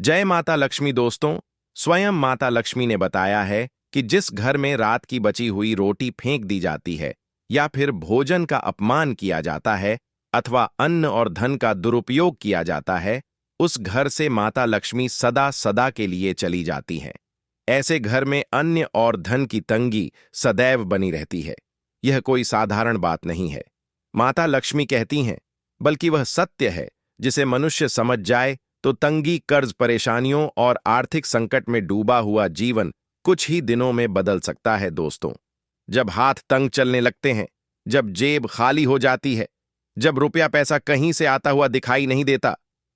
जय माता लक्ष्मी दोस्तों। स्वयं माता लक्ष्मी ने बताया है कि जिस घर में रात की बची हुई रोटी फेंक दी जाती है या फिर भोजन का अपमान किया जाता है अथवा अन्न और धन का दुरुपयोग किया जाता है, उस घर से माता लक्ष्मी सदा सदा के लिए चली जाती हैं। ऐसे घर में अन्न और धन की तंगी सदैव बनी रहती है। यह कोई साधारण बात नहीं है। माता लक्ष्मी कहती हैं, बल्कि वह सत्य है जिसे मनुष्य समझ जाए तो तंगी, कर्ज, परेशानियों और आर्थिक संकट में डूबा हुआ जीवन कुछ ही दिनों में बदल सकता है। दोस्तों, जब हाथ तंग चलने लगते हैं, जब जेब खाली हो जाती है, जब रुपया पैसा कहीं से आता हुआ दिखाई नहीं देता,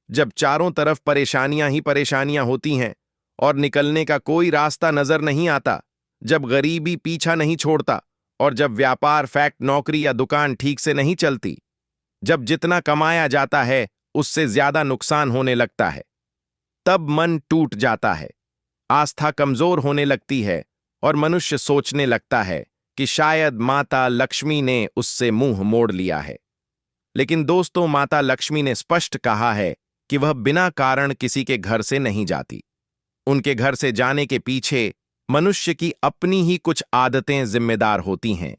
जब चारों तरफ परेशानियां ही परेशानियां होती हैं और निकलने का कोई रास्ता नजर नहीं आता, जब गरीबी पीछा नहीं छोड़ता और जब व्यापार, फैक्ट, नौकरी या दुकान ठीक से नहीं चलती, जब जितना कमाया जाता है उससे ज्यादा नुकसान होने लगता है, तब मन टूट जाता है, आस्था कमजोर होने लगती है और मनुष्य सोचने लगता है कि शायद माता लक्ष्मी ने उससे मुंह मोड़ लिया है। लेकिन दोस्तों, माता लक्ष्मी ने स्पष्ट कहा है कि वह बिना कारण किसी के घर से नहीं जाती। उनके घर से जाने के पीछे मनुष्य की अपनी ही कुछ आदतें जिम्मेदार होती हैं।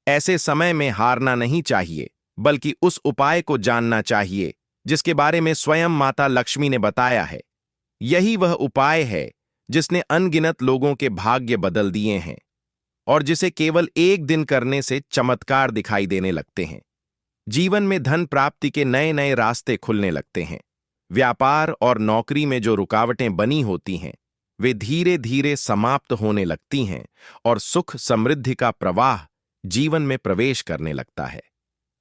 ऐसे समय में हारना नहीं चाहिए, बल्कि उस उपाय को जानना चाहिए जिसके बारे में स्वयं माता लक्ष्मी ने बताया है। यही वह उपाय है जिसने अनगिनत लोगों के भाग्य बदल दिए हैं और जिसे केवल एक दिन करने से चमत्कार दिखाई देने लगते हैं। जीवन में धन प्राप्ति के नए नए रास्ते खुलने लगते हैं। व्यापार और नौकरी में जो रुकावटें बनी होती हैं, वे धीरे धीरे समाप्त होने लगती हैं और सुख समृद्धि का प्रवाह जीवन में प्रवेश करने लगता है।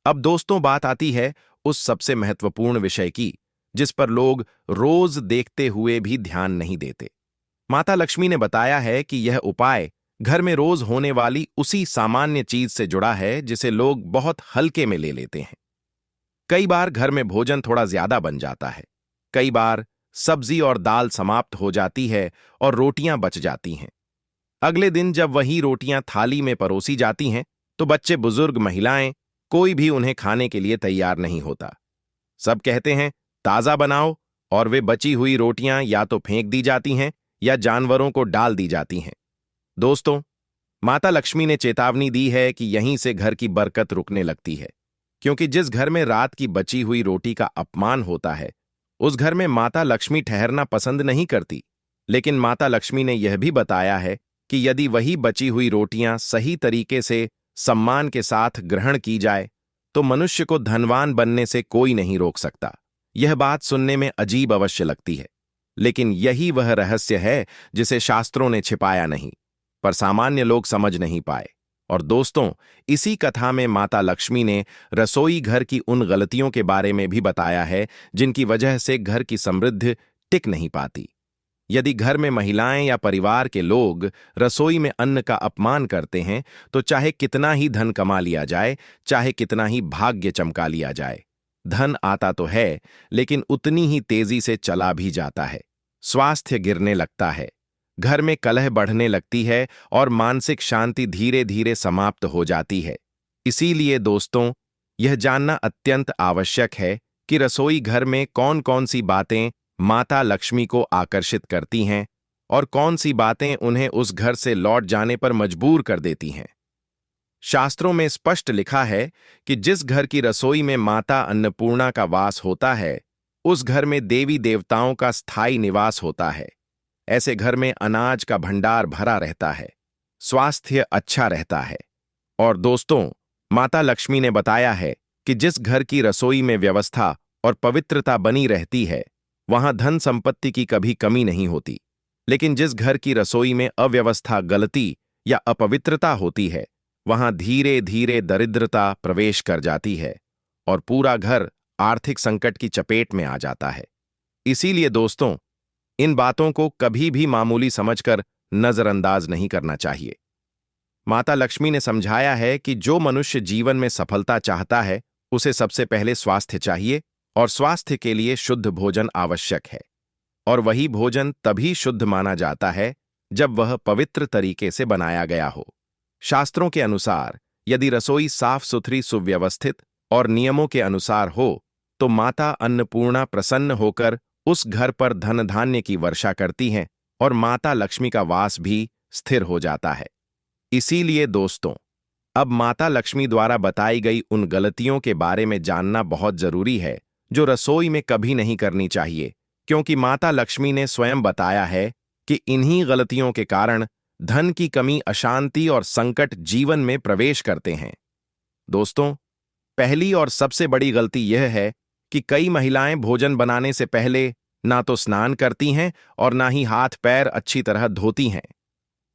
अब दोस्तों, बात आती है उस सबसे महत्वपूर्ण विषय की जिस पर लोग रोज देखते हुए भी ध्यान नहीं देते। माता लक्ष्मी ने बताया है कि यह उपाय घर में रोज होने वाली उसी सामान्य चीज से जुड़ा है जिसे लोग बहुत हल्के में ले लेते हैं। कई बार घर में भोजन थोड़ा ज्यादा बन जाता है, कई बार सब्जी और दाल समाप्त हो जाती है और रोटियां बच जाती हैं। अगले दिन जब वही रोटियां थाली में परोसी जाती हैं तो बच्चे, बुजुर्ग, महिलाएं, कोई भी उन्हें खाने के लिए तैयार नहीं होता। सब कहते हैं ताजा बनाओ, और वे बची हुई रोटियां या तो फेंक दी जाती हैं या जानवरों को डाल दी जाती हैं। दोस्तों, माता लक्ष्मी ने चेतावनी दी है कि यहीं से घर की बरकत रुकने लगती है, क्योंकि जिस घर में रात की बची हुई रोटी का अपमान होता है, उस घर में माता लक्ष्मी ठहरना पसंद नहीं करती। लेकिन माता लक्ष्मी ने यह भी बताया है कि यदि वही बची हुई रोटियां सही तरीके से सम्मान के साथ ग्रहण की जाए तो मनुष्य को धनवान बनने से कोई नहीं रोक सकता। यह बात सुनने में अजीब अवश्य लगती है, लेकिन यही वह रहस्य है जिसे शास्त्रों ने छिपाया नहीं, पर सामान्य लोग समझ नहीं पाए। और दोस्तों, इसी कथा में माता लक्ष्मी ने रसोई घर की उन गलतियों के बारे में भी बताया है जिनकी वजह से घर की समृद्धि टिक नहीं पाती। यदि घर में महिलाएं या परिवार के लोग रसोई में अन्न का अपमान करते हैं तो चाहे कितना ही धन कमा लिया जाए, चाहे कितना ही भाग्य चमका लिया जाए, धन आता तो है लेकिन उतनी ही तेजी से चला भी जाता है। स्वास्थ्य गिरने लगता है, घर में कलह बढ़ने लगती है और मानसिक शांति धीरे धीरे समाप्त हो जाती है। इसीलिए दोस्तों, यह जानना अत्यंत आवश्यक है कि रसोई घर में कौन कौन सी बातें माता लक्ष्मी को आकर्षित करती हैं और कौन सी बातें उन्हें उस घर से लौट जाने पर मजबूर कर देती हैं। शास्त्रों में स्पष्ट लिखा है कि जिस घर की रसोई में माता अन्नपूर्णा का वास होता है, उस घर में देवी देवताओं का स्थायी निवास होता है। ऐसे घर में अनाज का भंडार भरा रहता है, स्वास्थ्य अच्छा रहता है। और दोस्तों, माता लक्ष्मी ने बताया है कि जिस घर की रसोई में व्यवस्था और पवित्रता बनी रहती है, वहां धन संपत्ति की कभी कमी नहीं होती। लेकिन जिस घर की रसोई में अव्यवस्था, गलती या अपवित्रता होती है, वहां धीरे धीरे दरिद्रता प्रवेश कर जाती है और पूरा घर आर्थिक संकट की चपेट में आ जाता है। इसीलिए दोस्तों, इन बातों को कभी भी मामूली समझकर नजरअंदाज नहीं करना चाहिए। माता लक्ष्मी ने समझाया है कि जो मनुष्य जीवन में सफलता चाहता है, उसे सबसे पहले स्वास्थ्य चाहिए और स्वास्थ्य के लिए शुद्ध भोजन आवश्यक है। और वही भोजन तभी शुद्ध माना जाता है जब वह पवित्र तरीके से बनाया गया हो। शास्त्रों के अनुसार यदि रसोई साफ सुथरी, सुव्यवस्थित और नियमों के अनुसार हो तो माता अन्नपूर्णा प्रसन्न होकर उस घर पर धन धान्य की वर्षा करती हैं और माता लक्ष्मी का वास भी स्थिर हो जाता है। इसीलिए दोस्तों, अब माता लक्ष्मी द्वारा बताई गई उन गलतियों के बारे में जानना बहुत जरूरी है जो रसोई में कभी नहीं करनी चाहिए, क्योंकि माता लक्ष्मी ने स्वयं बताया है कि इन्हीं गलतियों के कारण धन की कमी, अशांति और संकट जीवन में प्रवेश करते हैं। दोस्तों, पहली और सबसे बड़ी गलती यह है कि कई महिलाएं भोजन बनाने से पहले ना तो स्नान करती हैं और ना ही हाथ पैर अच्छी तरह धोती हैं।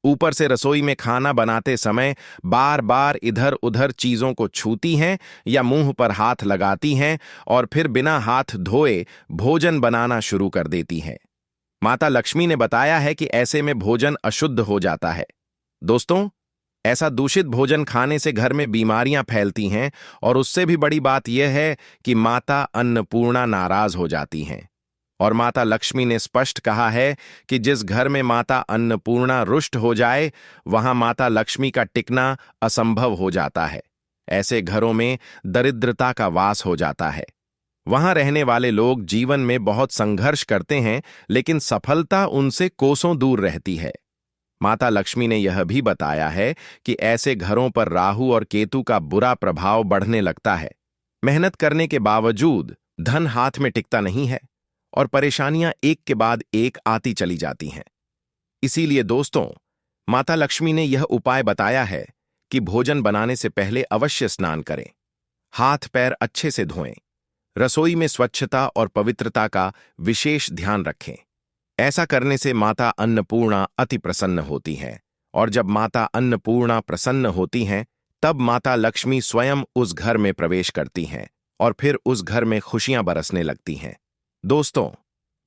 ऊपर से रसोई में खाना बनाते समय बार बार इधर उधर चीजों को छूती हैं या मुंह पर हाथ लगाती हैं और फिर बिना हाथ धोए भोजन बनाना शुरू कर देती हैं। माता लक्ष्मी ने बताया है कि ऐसे में भोजन अशुद्ध हो जाता है। दोस्तों, ऐसा दूषित भोजन खाने से घर में बीमारियां फैलती हैं और उससे भी बड़ी बात यह है कि माता अन्नपूर्णा नाराज हो जाती हैं। और माता लक्ष्मी ने स्पष्ट कहा है कि जिस घर में माता अन्नपूर्णा रुष्ट हो जाए, वहां माता लक्ष्मी का टिकना असंभव हो जाता है। ऐसे घरों में दरिद्रता का वास हो जाता है। वहां रहने वाले लोग जीवन में बहुत संघर्ष करते हैं, लेकिन सफलता उनसे कोसों दूर रहती है। माता लक्ष्मी ने यह भी बताया है कि ऐसे घरों पर राहु और केतु का बुरा प्रभाव बढ़ने लगता है। मेहनत करने के बावजूद धन हाथ में टिकता नहीं है और परेशानियां एक के बाद एक आती चली जाती हैं। इसीलिए दोस्तों, माता लक्ष्मी ने यह उपाय बताया है कि भोजन बनाने से पहले अवश्य स्नान करें, हाथ पैर अच्छे से धोएं, रसोई में स्वच्छता और पवित्रता का विशेष ध्यान रखें। ऐसा करने से माता अन्नपूर्णा अति प्रसन्न होती हैं, और जब माता अन्नपूर्णा प्रसन्न होती हैं, तब माता लक्ष्मी स्वयं उस घर में प्रवेश करती हैं और फिर उस घर में खुशियां बरसने लगती हैं। दोस्तों,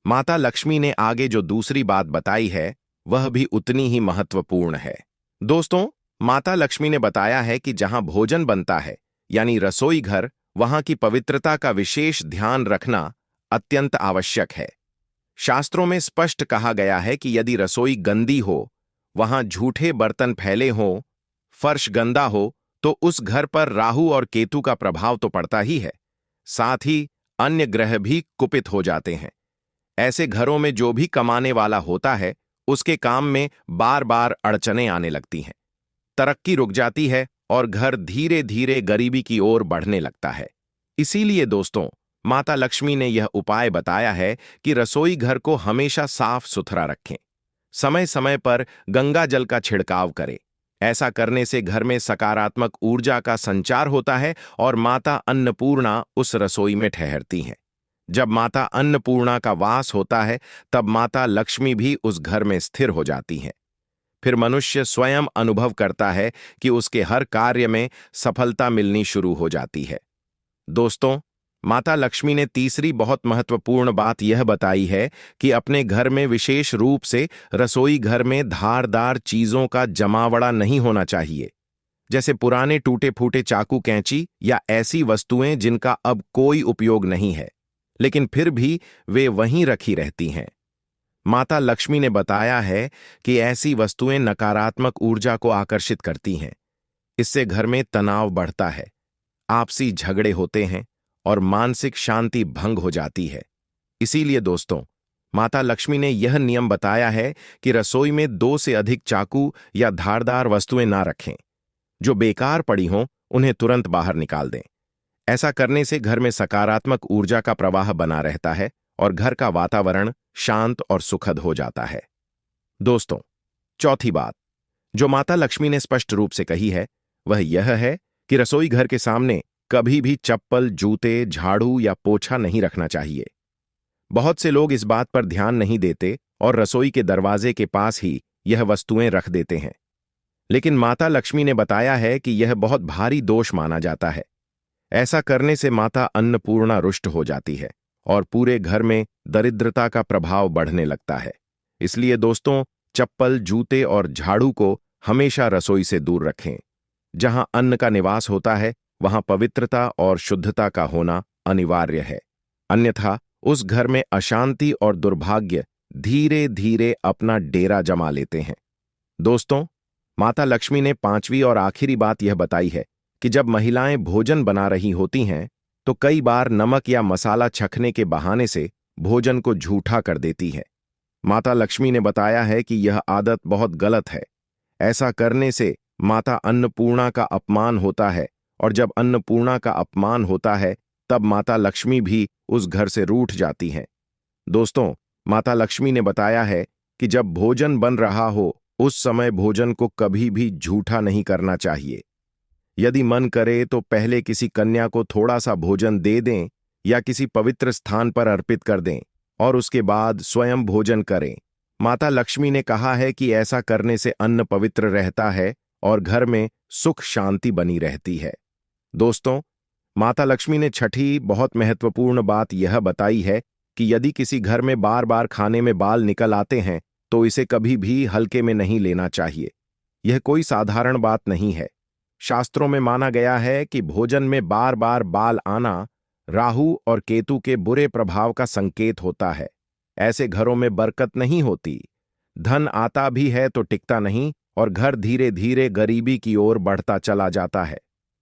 माता लक्ष्मी ने आगे जो दूसरी बात बताई है वह भी उतनी ही महत्वपूर्ण है। दोस्तों, माता लक्ष्मी ने बताया है कि जहां भोजन बनता है, यानी रसोई घर, वहां की पवित्रता का विशेष ध्यान रखना अत्यंत आवश्यक है। शास्त्रों में स्पष्ट कहा गया है कि यदि रसोई गंदी हो, वहां झूठे बर्तन फैले हों, फर्श गंदा हो, तो उस घर पर राहु और केतु का प्रभाव तो पड़ता ही है, साथ ही अन्य ग्रह भी कुपित हो जाते हैं। ऐसे घरों में जो भी कमाने वाला होता है, उसके काम में बार बार अड़चनें आने लगती हैं, तरक्की रुक जाती है और घर धीरे धीरे गरीबी की ओर बढ़ने लगता है। इसीलिए दोस्तों, माता लक्ष्मी ने यह उपाय बताया है कि रसोई घर को हमेशा साफ सुथरा रखें, समय समय पर गंगा जल का छिड़काव करें। ऐसा करने से घर में सकारात्मक ऊर्जा का संचार होता है और माता अन्नपूर्णा उस रसोई में ठहरती हैं। जब माता अन्नपूर्णा का वास होता है, तब माता लक्ष्मी भी उस घर में स्थिर हो जाती हैं। फिर मनुष्य स्वयं अनुभव करता है कि उसके हर कार्य में सफलता मिलनी शुरू हो जाती है। दोस्तों, माता लक्ष्मी ने तीसरी बहुत महत्वपूर्ण बात यह बताई है कि अपने घर में, विशेष रूप से रसोई घर में, धारदार चीजों का जमावड़ा नहीं होना चाहिए, जैसे पुराने टूटे फूटे चाकू, कैंची या ऐसी वस्तुएं जिनका अब कोई उपयोग नहीं है, लेकिन फिर भी वे वहीं रखी रहती हैं। माता लक्ष्मी ने बताया है कि ऐसी वस्तुएं नकारात्मक ऊर्जा को आकर्षित करती हैं। इससे घर में तनाव बढ़ता है, आपसी झगड़े होते हैं और मानसिक शांति भंग हो जाती है। इसीलिए दोस्तों, माता लक्ष्मी ने यह नियम बताया है कि रसोई में 2 से अधिक चाकू या धारदार वस्तुएं ना रखें। जो बेकार पड़ी हों, उन्हें तुरंत बाहर निकाल दें। ऐसा करने से घर में सकारात्मक ऊर्जा का प्रवाह बना रहता है और घर का वातावरण शांत और सुखद हो जाता है। दोस्तों, चौथी बात जो माता लक्ष्मी ने स्पष्ट रूप से कही है, वह यह है कि रसोई घर के सामने कभी भी चप्पल, जूते, झाड़ू या पोछा नहीं रखना चाहिए। बहुत से लोग इस बात पर ध्यान नहीं देते और रसोई के दरवाजे के पास ही यह वस्तुएं रख देते हैं। लेकिन माता लक्ष्मी ने बताया है कि यह बहुत भारी दोष माना जाता है। ऐसा करने से माता अन्नपूर्णा रुष्ट हो जाती है और पूरे घर में दरिद्रता का प्रभाव बढ़ने लगता है। इसलिए दोस्तों, चप्पल, जूते और झाड़ू को हमेशा रसोई से दूर रखें। जहां अन्न का निवास होता है, वहां पवित्रता और शुद्धता का होना अनिवार्य है, अन्यथा उस घर में अशांति और दुर्भाग्य धीरे धीरे अपना डेरा जमा लेते हैं। दोस्तों, माता लक्ष्मी ने 5वीं और आखिरी बात यह बताई है कि जब महिलाएं भोजन बना रही होती हैं, तो कई बार नमक या मसाला चखने के बहाने से भोजन को झूठा कर देती है। माता लक्ष्मी ने बताया है कि यह आदत बहुत गलत है। ऐसा करने से माता अन्नपूर्णा का अपमान होता है, और जब अन्नपूर्णा का अपमान होता है तब माता लक्ष्मी भी उस घर से रूठ जाती हैं। दोस्तों, माता लक्ष्मी ने बताया है कि जब भोजन बन रहा हो उस समय भोजन को कभी भी झूठा नहीं करना चाहिए। यदि मन करे तो पहले किसी कन्या को थोड़ा सा भोजन दे दें या किसी पवित्र स्थान पर अर्पित कर दें और उसके बाद स्वयं भोजन करें। माता लक्ष्मी ने कहा है कि ऐसा करने से अन्न पवित्र रहता है और घर में सुख शांति बनी रहती है। दोस्तों, माता लक्ष्मी ने छठी बहुत महत्वपूर्ण बात यह बताई है कि यदि किसी घर में बार बार खाने में बाल निकल आते हैं तो इसे कभी भी हल्के में नहीं लेना चाहिए। यह कोई साधारण बात नहीं है। शास्त्रों में माना गया है कि भोजन में बार बार बाल आना राहु और केतु के बुरे प्रभाव का संकेत होता है। ऐसे घरों में बरकत नहीं होती, धन आता भी है तो टिकता नहीं और घर धीरे धीरे गरीबी की ओर बढ़ता चला जाता है।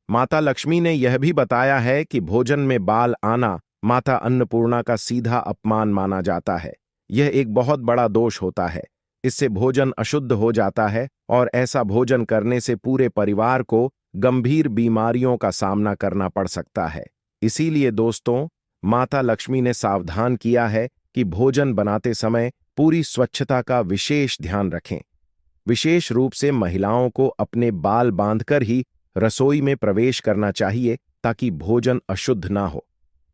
माता लक्ष्मी ने यह भी बताया है कि भोजन में बाल आना माता अन्नपूर्णा का सीधा अपमान माना जाता है। यह एक बहुत बड़ा दोष होता है। इससे भोजन अशुद्ध हो जाता है और ऐसा भोजन करने से पूरे परिवार को गंभीर बीमारियों का सामना करना पड़ सकता है। इसीलिए दोस्तों, माता लक्ष्मी ने सावधान किया है कि भोजन बनाते समय पूरी स्वच्छता का विशेष ध्यान रखें। विशेष रूप से महिलाओं को अपने बाल बांधकर ही रसोई में प्रवेश करना चाहिए ताकि भोजन अशुद्ध ना हो।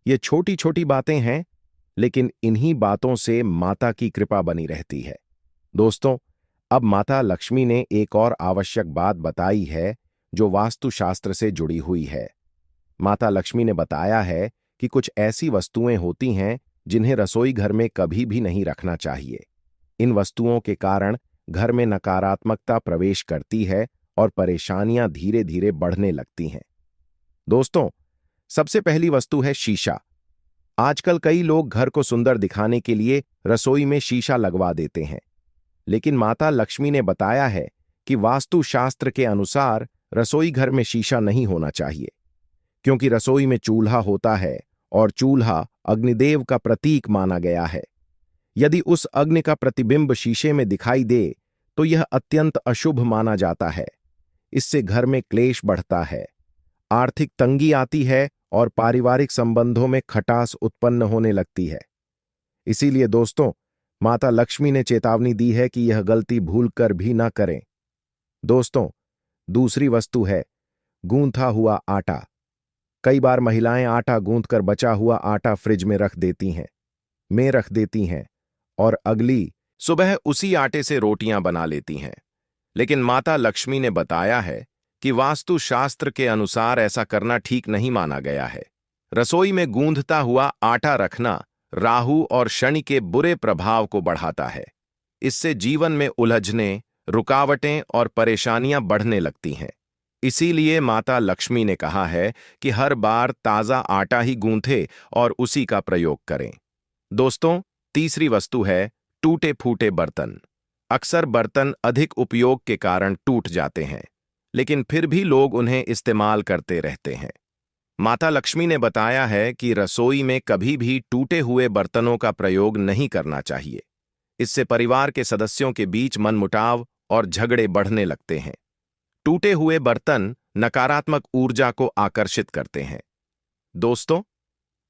ये छोटी छोटी बातें हैं, लेकिन इन्हीं बातों से माता की कृपा बनी रहती है। दोस्तों, अब माता लक्ष्मी ने एक और आवश्यक बात बताई है जो वास्तुशास्त्र से जुड़ी हुई है। माता लक्ष्मी ने बताया है कि कुछ ऐसी वस्तुएं होती हैं जिन्हें रसोई घर में कभी भी नहीं रखना चाहिए। इन वस्तुओं के कारण घर में नकारात्मकता प्रवेश करती है और परेशानियां धीरे धीरे बढ़ने लगती हैं। दोस्तों, सबसे पहली वस्तु है शीशा। आजकल कई लोग घर को सुंदर दिखाने के लिए रसोई में शीशा लगवा देते हैं, लेकिन माता लक्ष्मी ने बताया है कि वास्तुशास्त्र के अनुसार रसोई घर में शीशा नहीं होना चाहिए, क्योंकि रसोई में चूल्हा होता है और चूल्हा अग्निदेव का प्रतीक माना गया है। यदि उस अग्नि का प्रतिबिंब शीशे में दिखाई दे तो यह अत्यंत अशुभ माना जाता है। इससे घर में क्लेश बढ़ता है, आर्थिक तंगी आती है और पारिवारिक संबंधों में खटास उत्पन्न होने लगती है। इसीलिए दोस्तों, माता लक्ष्मी ने चेतावनी दी है कि यह गलती भूलकर भी ना करें। दोस्तों, दूसरी वस्तु है गूंथा हुआ आटा। कई बार महिलाएं आटा गूंथकर बचा हुआ आटा फ्रिज में रख देती हैं और अगली सुबह उसी आटे से रोटियां बना लेती हैं। लेकिन माता लक्ष्मी ने बताया है कि वास्तुशास्त्र के अनुसार ऐसा करना ठीक नहीं माना गया है। रसोई में गूंधता हुआ आटा रखना राहु और शनि के बुरे प्रभाव को बढ़ाता है। इससे जीवन में उलझने, रुकावटें और परेशानियां बढ़ने लगती हैं। इसीलिए माता लक्ष्मी ने कहा है कि हर बार ताजा आटा ही गूंथे और उसी का प्रयोग करें। दोस्तों, तीसरी वस्तु है टूटे फूटे बर्तन। अक्सर बर्तन अधिक उपयोग के कारण टूट जाते हैं, लेकिन फिर भी लोग उन्हें इस्तेमाल करते रहते हैं। माता लक्ष्मी ने बताया है कि रसोई में कभी भी टूटे हुए बर्तनों का प्रयोग नहीं करना चाहिए। इससे परिवार के सदस्यों के बीच मनमुटाव और झगड़े बढ़ने लगते हैं। टूटे हुए बर्तन नकारात्मक ऊर्जा को आकर्षित करते हैं। दोस्तों,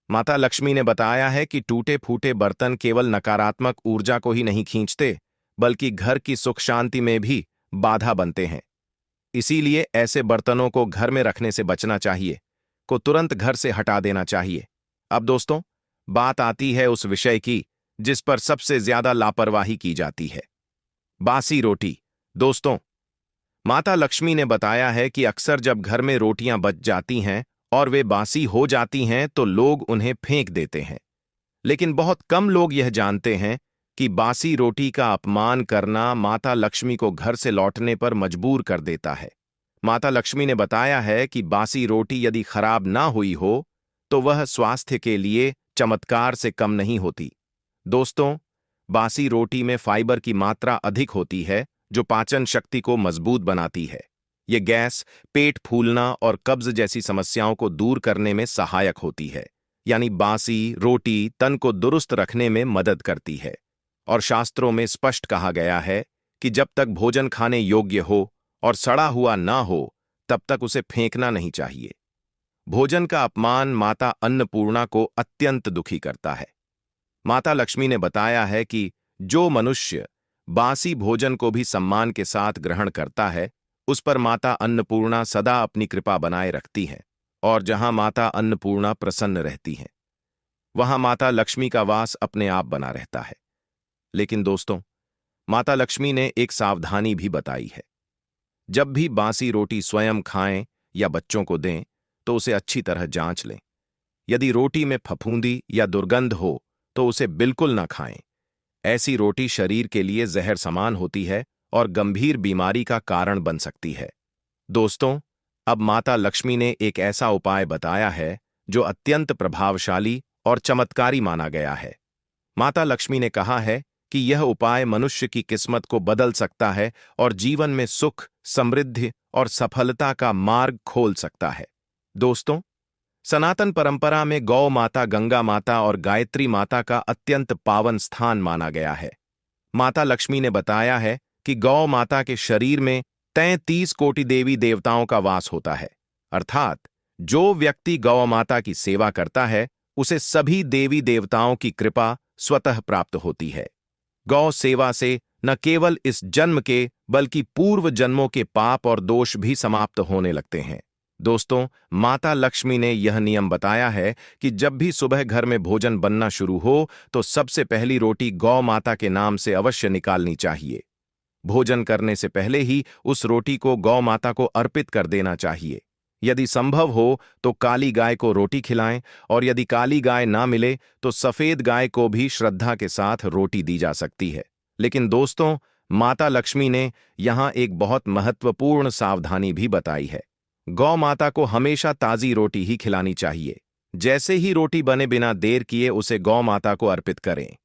माता लक्ष्मी ने बताया है कि टूटे फूटे बर्तन केवल नकारात्मक ऊर्जा को ही नहीं खींचते, बल्कि घर की सुख शांति में भी बाधा बनते हैं। इसीलिए ऐसे बर्तनों को घर में रखने से बचना चाहिए, को तुरंत घर से हटा देना चाहिए। अब दोस्तों, बात आती है उस विषय की जिस पर सबसे ज्यादा लापरवाही की जाती है, बासी रोटी। दोस्तों, माता लक्ष्मी ने बताया है कि अक्सर जब घर में रोटियां बच जाती हैं और वे बासी हो जाती हैं तो लोग उन्हें फेंक देते हैं। लेकिन बहुत कम लोग यह जानते हैं कि बासी रोटी का अपमान करना माता लक्ष्मी को घर से लौटने पर मजबूर कर देता है। माता लक्ष्मी ने बताया है कि बासी रोटी यदि खराब ना हुई हो तो वह स्वास्थ्य के लिए चमत्कार से कम नहीं होती। दोस्तों, बासी रोटी में फाइबर की मात्रा अधिक होती है जो पाचन शक्ति को मजबूत बनाती है। ये गैस, पेट फूलना और कब्ज जैसी समस्याओं को दूर करने में सहायक होती है। यानी बासी रोटी तन को दुरुस्त रखने में मदद करती है और शास्त्रों में स्पष्ट कहा गया है कि जब तक भोजन खाने योग्य हो और सड़ा हुआ ना हो तब तक उसे फेंकना नहीं चाहिए। भोजन का अपमान माता अन्नपूर्णा को अत्यंत दुखी करता है। माता लक्ष्मी ने बताया है कि जो मनुष्य बासी भोजन को भी सम्मान के साथ ग्रहण करता है उस पर माता अन्नपूर्णा सदा अपनी कृपा बनाए रखती है और जहां माता अन्नपूर्णा प्रसन्न रहती हैं वहां माता लक्ष्मी का वास अपने आप बना रहता है। लेकिन दोस्तों, माता लक्ष्मी ने एक सावधानी भी बताई है। जब भी बासी रोटी स्वयं खाएं या बच्चों को दें तो उसे अच्छी तरह जांच लें। यदि रोटी में फफूंदी या दुर्गंध हो तो उसे बिल्कुल ना खाएं। ऐसी रोटी शरीर के लिए जहर समान होती है और गंभीर बीमारी का कारण बन सकती है। दोस्तों, अब माता लक्ष्मी ने एक ऐसा उपाय बताया है जो अत्यंत प्रभावशाली और चमत्कारी माना गया है। माता लक्ष्मी ने कहा है कि यह उपाय मनुष्य की किस्मत को बदल सकता है और जीवन में सुख, समृद्धि और सफलता का मार्ग खोल सकता है। दोस्तों, सनातन परंपरा में गौ माता, गंगा माता और गायत्री माता का अत्यंत पावन स्थान माना गया है। माता लक्ष्मी ने बताया है कि गौ माता के शरीर में 33 कोटि देवी देवताओं का वास होता है, अर्थात जो व्यक्ति गौ माता की सेवा करता है उसे सभी देवी देवताओं की कृपा स्वतः प्राप्त होती है। गौ सेवा से न केवल इस जन्म के बल्कि पूर्व जन्मों के पाप और दोष भी समाप्त होने लगते हैं। दोस्तों, माता लक्ष्मी ने यह नियम बताया है कि जब भी सुबह घर में भोजन बनना शुरू हो तो सबसे पहली रोटी गौ माता के नाम से अवश्य निकालनी चाहिए। भोजन करने से पहले ही उस रोटी को गौ माता को अर्पित कर देना चाहिए। यदि संभव हो तो काली गाय को रोटी खिलाएं और यदि काली गाय ना मिले तो सफेद गाय को भी श्रद्धा के साथ रोटी दी जा सकती है। लेकिन दोस्तों, माता लक्ष्मी ने यहां एक बहुत महत्वपूर्ण सावधानी भी बताई है। गौ माता को हमेशा ताजी रोटी ही खिलानी चाहिए। जैसे ही रोटी बने बिना देर किए उसे गौ माता को अर्पित करें।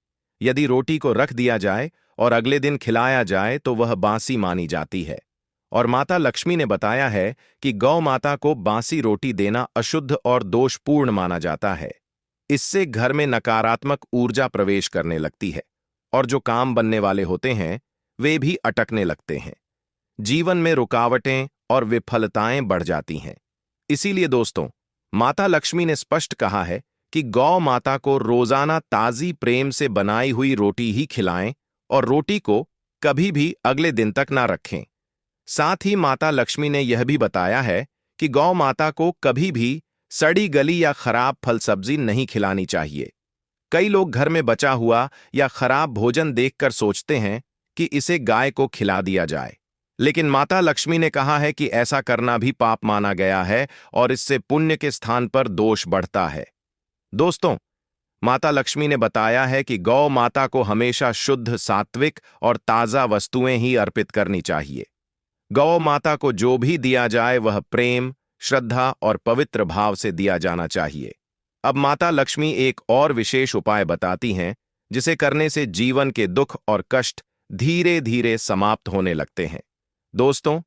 यदि रोटी को रख दिया जाए और अगले दिन खिलाया जाए तो वह बासी मानी जाती है और माता लक्ष्मी ने बताया है कि गौ माता को बासी रोटी देना अशुद्ध और दोषपूर्ण माना जाता है। इससे घर में नकारात्मक ऊर्जा प्रवेश करने लगती है और जो काम बनने वाले होते हैं वे भी अटकने लगते हैं। जीवन में रुकावटें और विफलताएं बढ़ जाती हैं। इसीलिए दोस्तों, माता लक्ष्मी ने स्पष्ट कहा है कि गौ माता को रोजाना ताजी प्रेम से बनाई हुई रोटी ही खिलाएं और रोटी को कभी भी अगले दिन तक ना रखें। साथ ही माता लक्ष्मी ने यह भी बताया है कि गौ माता को कभी भी सड़ी गली या खराब फल सब्जी नहीं खिलानी चाहिए। कई लोग घर में बचा हुआ या खराब भोजन देखकर सोचते हैं कि इसे गाय को खिला दिया जाए, लेकिन माता लक्ष्मी ने कहा है कि ऐसा करना भी पाप माना गया है और इससे पुण्य के स्थान पर दोष बढ़ता है। दोस्तों, माता लक्ष्मी ने बताया है कि गौ माता को हमेशा शुद्ध, सात्विक और ताजा वस्तुएं ही अर्पित करनी चाहिए। गौ माता को जो भी दिया जाए वह प्रेम, श्रद्धा और पवित्र भाव से दिया जाना चाहिए। अब माता लक्ष्मी एक और विशेष उपाय बताती हैं जिसे करने से जीवन के दुख और कष्ट धीरे धीरे समाप्त होने लगते हैं। दोस्तों,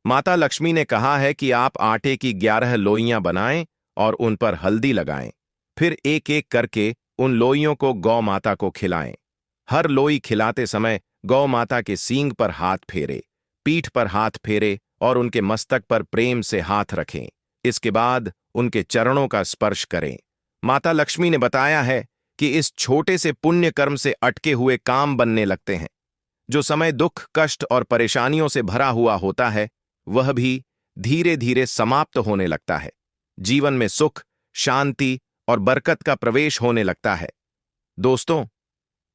माता लक्ष्मी ने कहा है कि आप आटे की 11 लोइयां बनाएं और उन पर हल्दी लगाएं। फिर एक एक करके उन लोइयों को गौ माता को खिलाएं। हर लोई खिलाते समय गौ माता के सींग पर हाथ फेरे, पीठ पर हाथ फेरे और उनके मस्तक पर प्रेम से हाथ रखें। इसके बाद उनके चरणों का स्पर्श करें। माता लक्ष्मी ने बताया है कि इस छोटे से पुण्य कर्म से अटके हुए काम बनने लगते हैं। जो समय दुख, कष्ट और परेशानियों से भरा हुआ होता है वह भी धीरे धीरे समाप्त होने लगता है। जीवन में सुख, शांति और बरकत का प्रवेश होने लगता है। दोस्तों,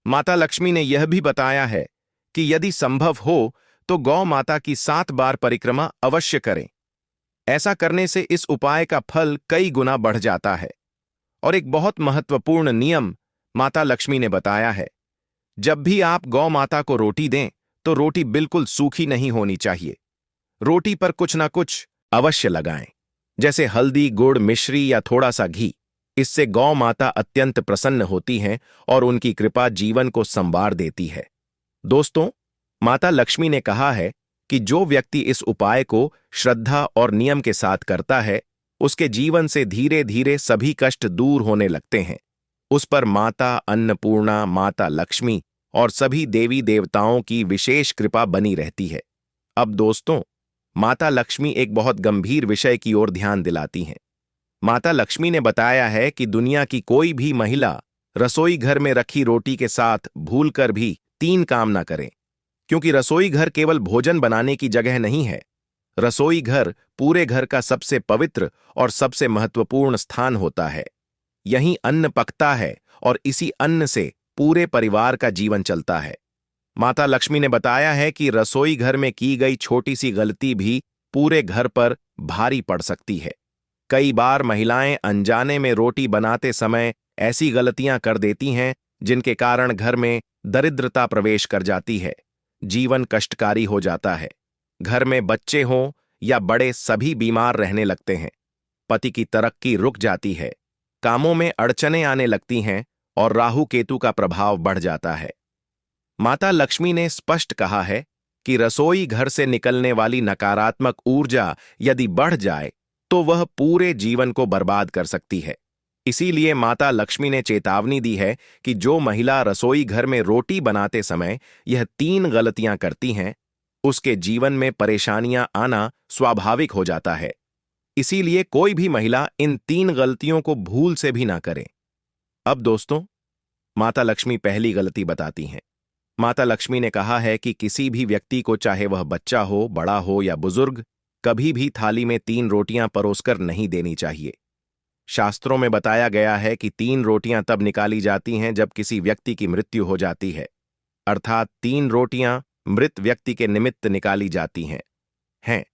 माता लक्ष्मी ने यह भी बताया है कि यदि संभव हो तो गौ माता की 7 बार परिक्रमा अवश्य करें। ऐसा करने से इस उपाय का फल कई गुना बढ़ जाता है। और एक बहुत महत्वपूर्ण नियम माता लक्ष्मी ने बताया है, जब भी आप गौ माता को रोटी दें तो रोटी बिल्कुल सूखी नहीं होनी चाहिए। रोटी पर कुछ ना कुछ अवश्य लगाएं, जैसे हल्दी, गुड़, मिश्री या थोड़ा सा घी। इससे गौ माता अत्यंत प्रसन्न होती हैं और उनकी कृपा जीवन को संवार देती है। दोस्तों, माता लक्ष्मी ने कहा है कि जो व्यक्ति इस उपाय को श्रद्धा और नियम के साथ करता है उसके जीवन से धीरे धीरे सभी कष्ट दूर होने लगते हैं। उस पर माता अन्नपूर्णा, माता लक्ष्मी और सभी देवी देवताओं की विशेष कृपा बनी रहती है। अब दोस्तों, माता लक्ष्मी एक बहुत गंभीर विषय की ओर ध्यान दिलाती हैं। माता लक्ष्मी ने बताया है कि दुनिया की कोई भी महिला रसोई घर में रखी रोटी के साथ भूलकर भी 3 काम ना करे, क्योंकि रसोई घर केवल भोजन बनाने की जगह नहीं है। रसोई घर पूरे घर का सबसे पवित्र और सबसे महत्वपूर्ण स्थान होता है। यहीं अन्न पकता है और इसी अन्न से पूरे परिवार का जीवन चलता है। माता लक्ष्मी ने बताया है कि रसोई घर में की गई छोटी सी गलती भी पूरे घर पर भारी पड़ सकती है। कई बार महिलाएं अनजाने में रोटी बनाते समय ऐसी गलतियां कर देती हैं जिनके कारण घर में दरिद्रता प्रवेश कर जाती है, जीवन कष्टकारी हो जाता है। घर में बच्चे हों या बड़े सभी बीमार रहने लगते हैं। पति की तरक्की रुक जाती है, कामों में अड़चनें आने लगती हैं और राहु केतु का प्रभाव बढ़ जाता है। माता लक्ष्मी ने स्पष्ट कहा है कि रसोई घर से निकलने वाली नकारात्मक ऊर्जा यदि बढ़ जाए तो वह पूरे जीवन को बर्बाद कर सकती है। इसीलिए माता लक्ष्मी ने चेतावनी दी है कि जो महिला रसोई घर में रोटी बनाते समय यह 3 गलतियां करती हैं, उसके जीवन में परेशानियां आना स्वाभाविक हो जाता है। इसीलिए कोई भी महिला इन 3 गलतियों को भूल से भी ना करे। अब दोस्तों, माता लक्ष्मी पहली गलती बताती हैं। माता लक्ष्मी ने कहा है कि किसी भी व्यक्ति को, चाहे वह बच्चा हो, बड़ा हो या बुजुर्ग, कभी भी थाली में 3 रोटियां परोसकर नहीं देनी चाहिए। शास्त्रों में बताया गया है कि 3 रोटियां तब निकाली जाती हैं जब किसी व्यक्ति की मृत्यु हो जाती है, अर्थात 3 रोटियां मृत व्यक्ति के निमित्त निकाली जाती हैं।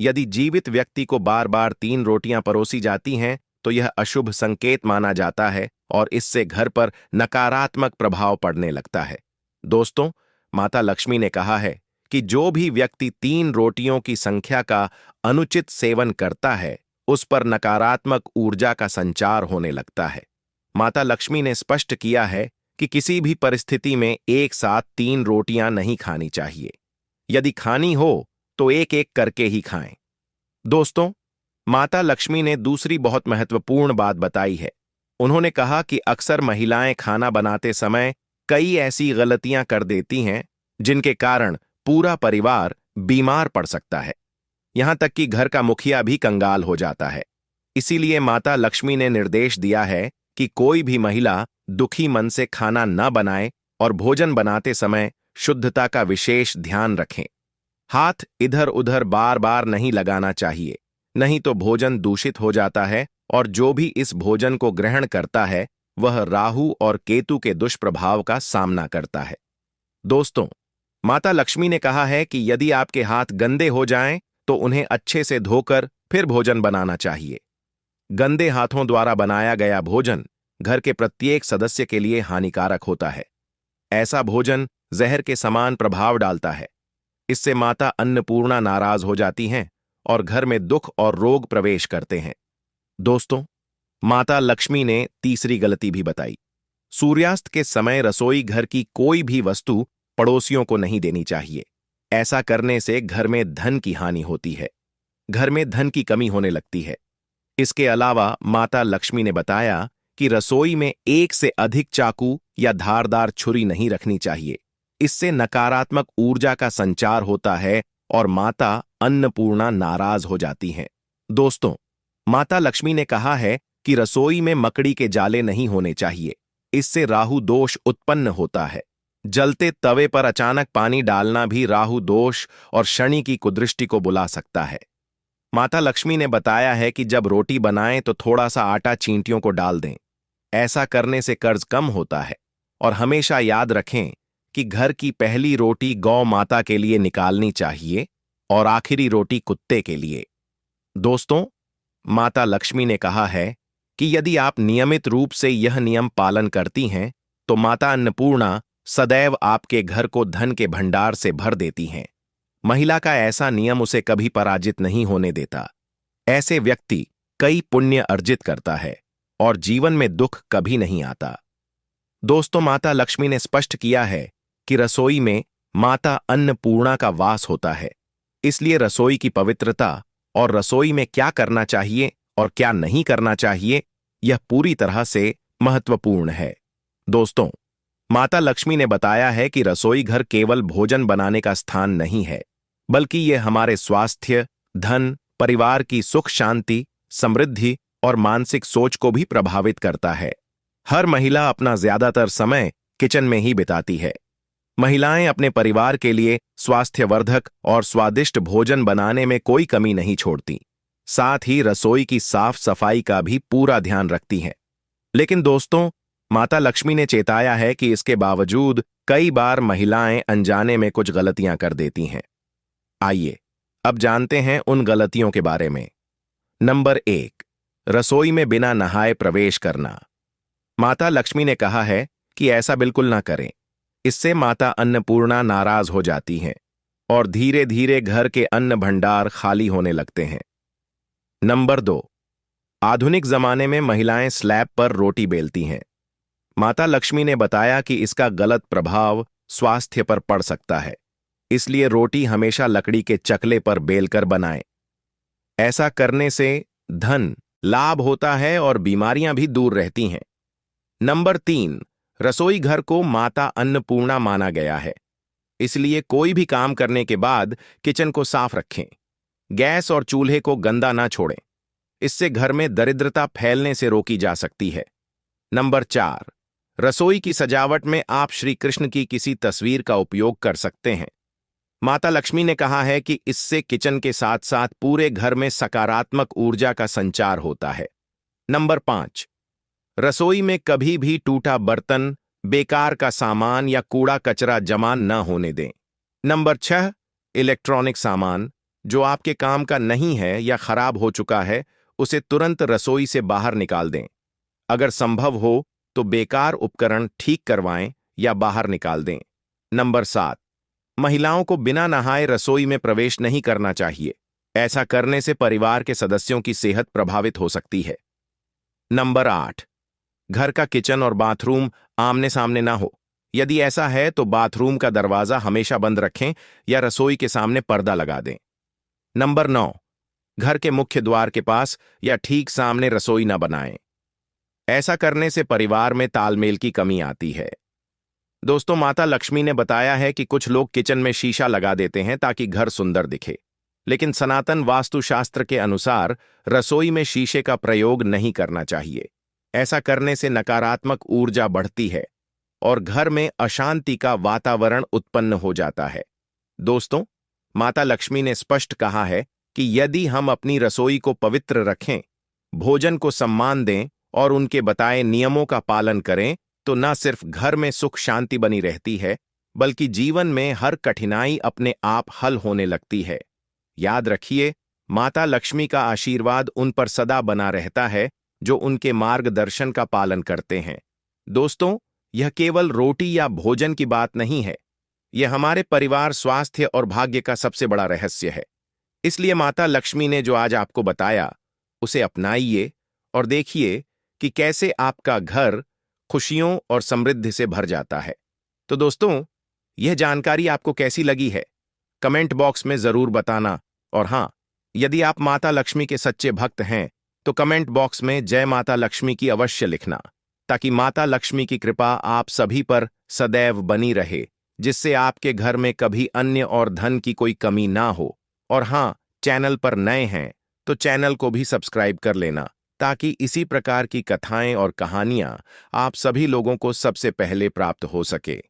यदि जीवित व्यक्ति को बार बार 3 रोटियां परोसी जाती हैं तो यह अशुभ संकेत माना जाता है और इससे घर पर नकारात्मक प्रभाव पड़ने लगता है। दोस्तों, माता लक्ष्मी ने कहा है कि जो भी व्यक्ति 3 रोटियों की संख्या का अनुचित सेवन करता है, उस पर नकारात्मक ऊर्जा का संचार होने लगता है। माता लक्ष्मी ने स्पष्ट किया है कि किसी भी परिस्थिति में एक साथ 3 रोटियां नहीं खानी चाहिए। यदि खानी हो तो एक एक करके ही खाएं। दोस्तों, माता लक्ष्मी ने दूसरी बहुत महत्वपूर्ण बात बताई है। उन्होंने कहा कि अक्सर महिलाएं खाना बनाते समय कई ऐसी गलतियां कर देती हैं जिनके कारण पूरा परिवार बीमार पड़ सकता है, यहां तक कि घर का मुखिया भी कंगाल हो जाता है। इसीलिए माता लक्ष्मी ने निर्देश दिया है कि कोई भी महिला दुखी मन से खाना न बनाए और भोजन बनाते समय शुद्धता का विशेष ध्यान रखें। हाथ इधर उधर बार बार नहीं लगाना चाहिए, नहीं तो भोजन दूषित हो जाता है और जो भी इस भोजन को ग्रहण करता है वह राहु और केतु के दुष्प्रभाव का सामना करता है। दोस्तों, माता लक्ष्मी ने कहा है कि यदि आपके हाथ गंदे हो जाएं तो उन्हें अच्छे से धोकर फिर भोजन बनाना चाहिए। गंदे हाथों द्वारा बनाया गया भोजन घर के प्रत्येक सदस्य के लिए हानिकारक होता है। ऐसा भोजन जहर के समान प्रभाव डालता है। इससे माता अन्नपूर्णा नाराज हो जाती हैं और घर में दुख और रोग प्रवेश करते हैं। दोस्तों, माता लक्ष्मी ने तीसरी गलती भी बताई। सूर्यास्त के समय रसोई घर की कोई भी वस्तु पड़ोसियों को नहीं देनी चाहिए। ऐसा करने से घर में धन की हानि होती है, घर में धन की कमी होने लगती है। इसके अलावा माता लक्ष्मी ने बताया कि रसोई में एक से अधिक चाकू या धारदार छुरी नहीं रखनी चाहिए। इससे नकारात्मक ऊर्जा का संचार होता है और माता अन्नपूर्णा नाराज हो जाती हैं। दोस्तों, माता लक्ष्मी ने कहा है कि रसोई में मकड़ी के जाले नहीं होने चाहिए। इससे राहु दोष उत्पन्न होता है। जलते तवे पर अचानक पानी डालना भी राहु दोष और शनि की कुदृष्टि को बुला सकता है। माता लक्ष्मी ने बताया है कि जब रोटी बनाएं तो थोड़ा सा आटा चींटियों को डाल दें। ऐसा करने से कर्ज कम होता है। और हमेशा याद रखें कि घर की पहली रोटी गौ माता के लिए निकालनी चाहिए और आखिरी रोटी कुत्ते के लिए। दोस्तों, माता लक्ष्मी ने कहा है कि यदि आप नियमित रूप से यह नियम पालन करती हैं तो माता अन्नपूर्णा सदैव आपके घर को धन के भंडार से भर देती हैं। महिला का ऐसा नियम उसे कभी पराजित नहीं होने देता। ऐसे व्यक्ति कई पुण्य अर्जित करता है और जीवन में दुख कभी नहीं आता। दोस्तों, माता लक्ष्मी ने स्पष्ट किया है कि रसोई में माता अन्नपूर्णा का वास होता है। इसलिए रसोई की पवित्रता और रसोई में क्या करना चाहिए और क्या नहीं करना चाहिए, यह पूरी तरह से महत्वपूर्ण है। दोस्तों, माता लक्ष्मी ने बताया है कि रसोई घर केवल भोजन बनाने का स्थान नहीं है, बल्कि यह हमारे स्वास्थ्य, धन, परिवार की सुख शांति, समृद्धि और मानसिक सोच को भी प्रभावित करता है। हर महिला अपना ज्यादातर समय किचन में ही बिताती है। महिलाएं अपने परिवार के लिए स्वास्थ्यवर्धक और स्वादिष्ट भोजन बनाने में कोई कमी नहीं छोड़ती। साथ ही रसोई की साफ सफाई का भी पूरा ध्यान रखती हैं। लेकिन दोस्तों, माता लक्ष्मी ने चेताया है कि इसके बावजूद कई बार महिलाएं अनजाने में कुछ गलतियां कर देती हैं। आइए अब जानते हैं उन गलतियों के बारे में। नंबर 1, रसोई में बिना नहाए प्रवेश करना। माता लक्ष्मी ने कहा है कि ऐसा बिल्कुल ना करें। इससे माता अन्नपूर्णा नाराज हो जाती हैं और धीरे धीरे घर के अन्न भंडार खाली होने लगते हैं। नंबर 2, आधुनिक जमाने में महिलाएं स्लैब पर रोटी बेलती हैं। माता लक्ष्मी ने बताया कि इसका गलत प्रभाव स्वास्थ्य पर पड़ सकता है, इसलिए रोटी हमेशा लकड़ी के चकले पर बेलकर बनाएं। ऐसा करने से धन लाभ होता है और बीमारियां भी दूर रहती हैं। नंबर 3, रसोई घर को माता अन्नपूर्णा माना गया है, इसलिए कोई भी काम करने के बाद किचन को साफ रखें। गैस और चूल्हे को गंदा ना छोड़ें। इससे घर में दरिद्रता फैलने से रोकी जा सकती है। नंबर 4, रसोई की सजावट में आप श्री कृष्ण की किसी तस्वीर का उपयोग कर सकते हैं। माता लक्ष्मी ने कहा है कि इससे किचन के साथ साथ पूरे घर में सकारात्मक ऊर्जा का संचार होता है। नंबर 5, रसोई में कभी भी टूटा बर्तन, बेकार का सामान या कूड़ा कचरा जमा न होने दें। नंबर 6, इलेक्ट्रॉनिक सामान जो आपके काम का नहीं है या खराब हो चुका है, उसे तुरंत रसोई से बाहर निकाल दें। अगर संभव हो तो बेकार उपकरण ठीक करवाएं या बाहर निकाल दें। नंबर 7, महिलाओं को बिना नहाए रसोई में प्रवेश नहीं करना चाहिए। ऐसा करने से परिवार के सदस्यों की सेहत प्रभावित हो सकती है। नंबर 8, घर का किचन और बाथरूम आमने सामने ना हो। यदि ऐसा है तो बाथरूम का दरवाजा हमेशा बंद रखें या रसोई के सामने पर्दा लगा दें। नंबर 9, घर के मुख्य द्वार के पास या ठीक सामने रसोई न बनाएं। ऐसा करने से परिवार में तालमेल की कमी आती है। दोस्तों, माता लक्ष्मी ने बताया है कि कुछ लोग किचन में शीशा लगा देते हैं ताकि घर सुंदर दिखे, लेकिन सनातन वास्तुशास्त्र के अनुसार रसोई में शीशे का प्रयोग नहीं करना चाहिए। ऐसा करने से नकारात्मक ऊर्जा बढ़ती है और घर में अशांति का वातावरण उत्पन्न हो जाता है। दोस्तों, माता लक्ष्मी ने स्पष्ट कहा है कि यदि हम अपनी रसोई को पवित्र रखें, भोजन को सम्मान दें और उनके बताए नियमों का पालन करें, तो न सिर्फ घर में सुख शांति बनी रहती है, बल्कि जीवन में हर कठिनाई अपने आप हल होने लगती है। याद रखिए, माता लक्ष्मी का आशीर्वाद उन पर सदा बना रहता है जो उनके मार्गदर्शन का पालन करते हैं। दोस्तों, यह केवल रोटी या भोजन की बात नहीं है, यह हमारे परिवार, स्वास्थ्य और भाग्य का सबसे बड़ा रहस्य है। इसलिए माता लक्ष्मी ने जो आज आपको बताया, उसे अपनाइए और देखिए कि कैसे आपका घर खुशियों और समृद्धि से भर जाता है। तो दोस्तों, यह जानकारी आपको कैसी लगी है, कमेंट बॉक्स में जरूर बताना। और हां, यदि आप माता लक्ष्मी के सच्चे भक्त हैं तो कमेंट बॉक्स में जय माता लक्ष्मी की अवश्य लिखना, ताकि माता लक्ष्मी की कृपा आप सभी पर सदैव बनी रहे, जिससे आपके घर में कभी अन्न और धन की कोई कमी ना हो। और हां, चैनल पर नए हैं तो चैनल को भी सब्सक्राइब कर लेना, ताकि इसी प्रकार की कथाएं और कहानियां आप सभी लोगों को सबसे पहले प्राप्त हो सके।